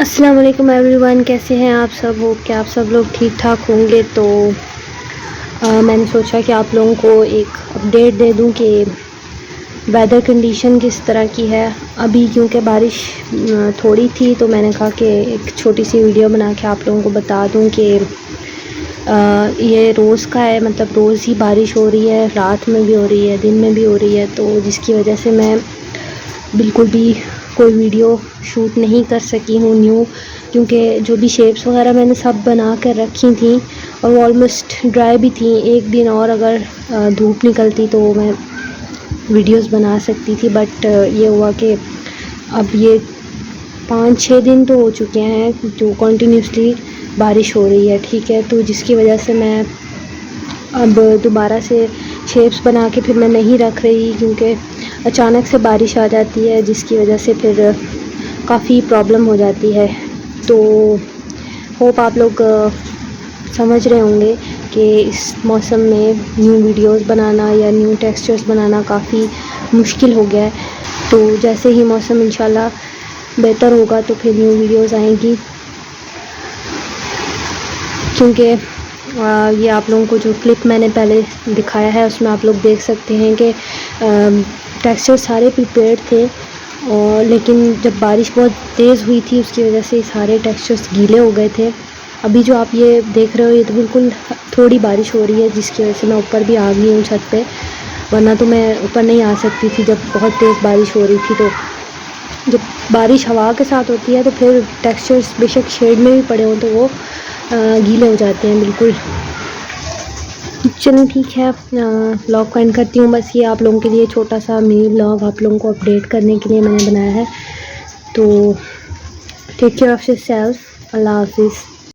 अस्सलाम वालेकुम एवरीवन, कैसे हैं आप सब? हो क्या आप सब लोग ठीक ठाक होंगे? तो मैंने सोचा कि आप लोगों को एक अपडेट दे दूं कि वेदर कंडीशन किस तरह की है अभी, क्योंकि बारिश थोड़ी थी तो मैंने कहा कि एक छोटी सी वीडियो बना के आप लोगों को बता दूं कि ये रोज़ का है, मतलब रोज़ ही बारिश हो रही है, रात में भी हो रही है, दिन में भी हो रही है। तो जिसकी वजह से मैं बिल्कुल भी कोई वीडियो शूट नहीं कर सकी हूँ न्यू, क्योंकि जो भी शेप्स वगैरह मैंने सब बना कर रखी थी और वो ऑलमोस्ट ड्राई भी थी। एक दिन और अगर धूप निकलती तो मैं वीडियोस बना सकती थी, बट ये हुआ कि अब ये 5-6 दिन तो हो चुके हैं जो कंटिन्यूसली बारिश हो रही है, ठीक है। तो जिसकी वजह से मैं अब दोबारा से शेप्स बना के फिर मैं नहीं रख रही, क्योंकि अचानक से बारिश आ जाती है जिसकी वजह से फिर काफ़ी प्रॉब्लम हो जाती है। तो होप आप लोग समझ रहे होंगे कि इस मौसम में न्यू वीडियोस बनाना या न्यू टेक्सचर्स बनाना काफ़ी मुश्किल हो गया है। तो जैसे ही मौसम इंशाल्लाह बेहतर होगा तो फिर न्यू वीडियोस आएंगी, क्योंकि ये आप लोगों को जो क्लिप मैंने पहले दिखाया है उसमें आप लोग देख सकते हैं कि टेक्सचर सारे प्रिपेयर्ड थे, और लेकिन जब बारिश बहुत तेज़ हुई थी उसकी वजह से सारे टेक्सचर्स गीले हो गए थे। अभी जो आप ये देख रहे हो ये तो बिल्कुल थोड़ी बारिश हो रही है, जिसकी वजह से मैं ऊपर भी आ गई हूँ छत पे, वरना तो मैं ऊपर नहीं आ सकती थी जब बहुत तेज़ बारिश हो रही थी। तो जब बारिश हवा के साथ होती है तो फिर टेक्सचर्स बेशक शेड में भी पड़े हों तो वो गीले हो जाते हैं बिल्कुल। चलिए ठीक है, व्लॉग को एंड करती हूँ। बस ये आप लोगों के लिए छोटा सा मिनी व्लॉग आप लोगों को अपडेट करने के लिए मैंने बनाया है। तो टेक केयर ऑफ़ योरसेल्फ, अल्लाह हाफिज़।